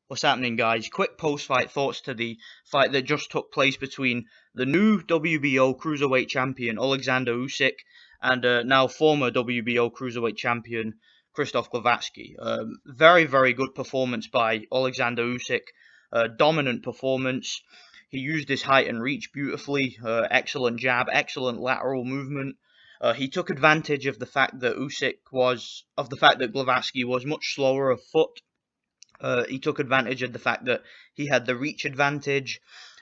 What's happening, guys? Quick post-fight thoughts to the fight that just took place between the new WBO Cruiserweight champion Oleksandr Usyk and now former WBO Cruiserweight champion Krzysztof Glowacki. Very, very good performance by Oleksandr Usyk. Dominant performance. He used his height and reach beautifully. Excellent jab, excellent lateral movement. He took advantage of the fact that Glowacki was much slower of foot. He took advantage of the fact that he had the reach advantage,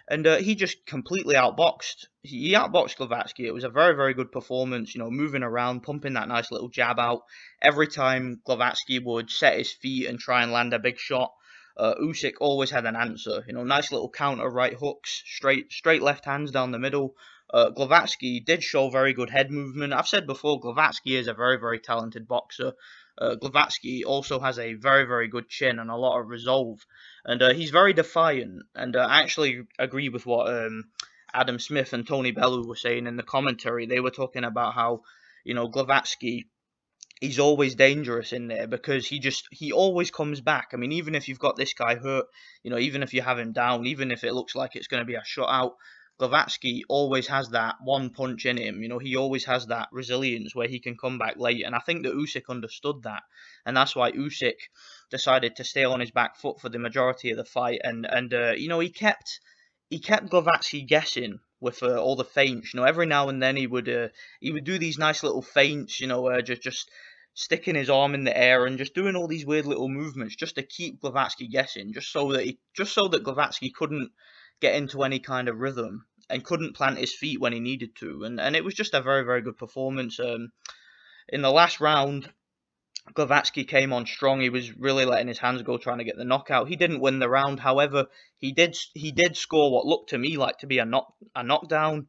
and he just completely outboxed. He outboxed Glowacki. It was a very, very good performance. Moving around, pumping that nice little jab out. Every time Glowacki would set his feet and try and land a big shot, Usyk always had an answer. Nice little counter right hooks, straight left hands down the middle. Glowacki did show very good head movement. I've said before, Glowacki is a very, very talented boxer. Glowacki also has a very, very good chin and a lot of resolve, and he's very defiant. And I actually agree with what Adam Smith and Tony Bellew were saying in the commentary. They were talking about how Glowacki, he's always dangerous in there because he always comes back. I mean, even if you've got this guy hurt, even if you have him down, even if it looks like it's going to be a shutout, Glowacki always has that one punch in him. He always has that resilience where he can come back late. And I think that Usyk understood that. And that's why Usyk decided to stay on his back foot for the majority of the fight. And he kept Glowacki guessing with all the feints. Every now and then he would do these nice little feints, just sticking his arm in the air and just doing all these weird little movements just to keep Glowacki guessing, just so that Glowacki couldn't get into any kind of rhythm and couldn't plant his feet when he needed to. And it was just a very, very good performance. In the last round, Glowacki came on strong. He was really letting his hands go, trying to get the knockout. He didn't win the round, however, he did score what looked to me like to be a knockdown.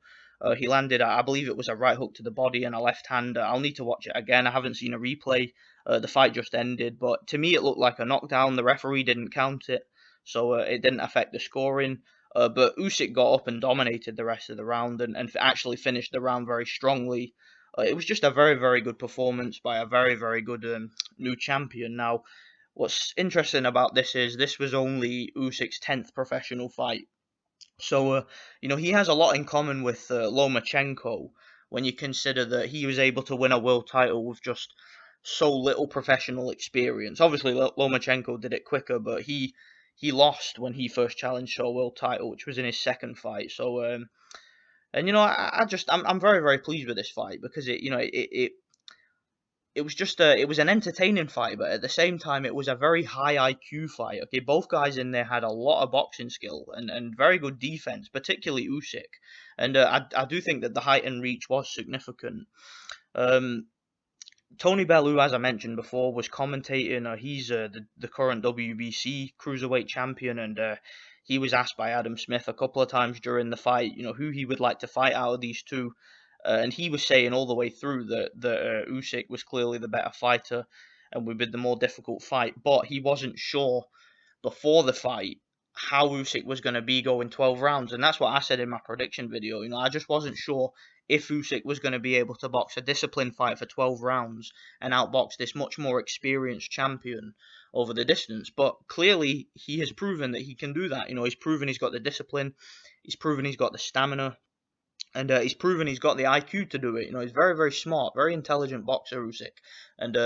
He landed, I believe it was a right hook to the body and a left hand. I'll need to watch it again. I haven't seen a replay. The fight just ended, but to me it looked like a knockdown. The referee didn't count it, so it didn't affect the scoring. But Usyk got up and dominated the rest of the round and actually finished the round very strongly. It was just a very, very good performance by a very, very good new champion. Now, what's interesting about this was only Usyk's 10th professional fight. So, he has a lot in common with Lomachenko when you consider that he was able to win a world title with just so little professional experience. Obviously, Lomachenko did it quicker, but he lost when he first challenged for a world title, which was in his second fight. So, I'm very, very pleased with this fight because it was an entertaining fight, but at the same time, it was a very high IQ fight. Okay, both guys in there had a lot of boxing skill and very good defense, particularly Usyk. And I do think that the height and reach was significant. Tony Bellew, as I mentioned before, was commentating. He's the current WBC Cruiserweight champion, and he was asked by Adam Smith a couple of times during the fight, who he would like to fight out of these two. And he was saying all the way through that Usyk was clearly the better fighter and would be the more difficult fight. But he wasn't sure before the fight how Usyk was going to be going 12 rounds. And that's what I said in my prediction video. I just wasn't sure if Usyk was going to be able to box a disciplined fight for 12 rounds and outbox this much more experienced champion over the distance. But clearly, he has proven that he can do that. He's proven he's got the discipline. He's proven he's got the stamina. And he's proven he's got the IQ to do it. He's very, very smart, very intelligent boxer, Usyk. And,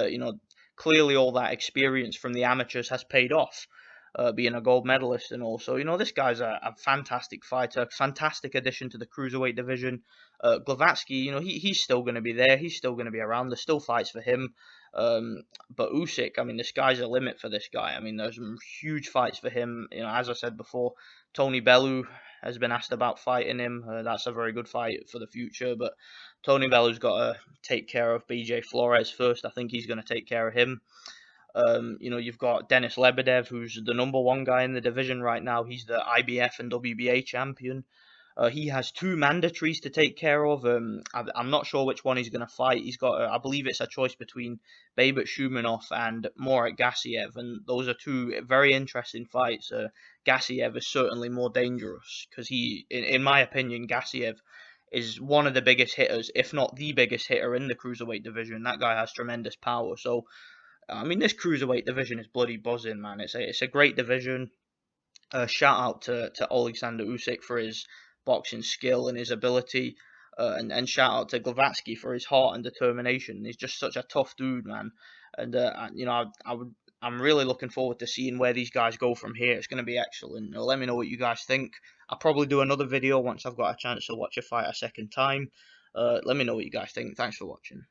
clearly all that experience from the amateurs has paid off, being a gold medalist and all. So, this guy's a fantastic fighter, fantastic addition to the cruiserweight division. Glowacki, he's still going to be there. He's still going to be around. There's still fights for him. But Usyk, the sky's the limit for this guy. There's some huge fights for him. As I said before, Tony Bellew has been asked about fighting him. That's a very good fight for the future. But Tony Bellew's got to take care of BJ Flores first. I think he's going to take care of him. You've got Denis Lebedev, who's the number one guy in the division right now. He's the IBF and WBA champion. He has two mandatories to take care of. I'm not sure which one he's going to fight. He's got, I believe it's a choice between Babet Shumenov and Murat Gassiev, and those are two very interesting fights. Gassiev is certainly more dangerous because in my opinion, Gassiev is one of the biggest hitters, if not the biggest hitter in the cruiserweight division. That guy has tremendous power. So I mean, this cruiserweight division is bloody buzzing, man. It's a great division. Shout out to Oleksandr Usyk for his boxing skill and his ability, and shout out to Glowacki for his heart and determination. He's just such a tough dude, man. And you know, I'm really looking forward to seeing where these guys go from here. It's going to be excellent. Let me know what you guys think. I'll probably do another video once I've got a chance to watch a fight a second time. Let me know what you guys think. Thanks for watching.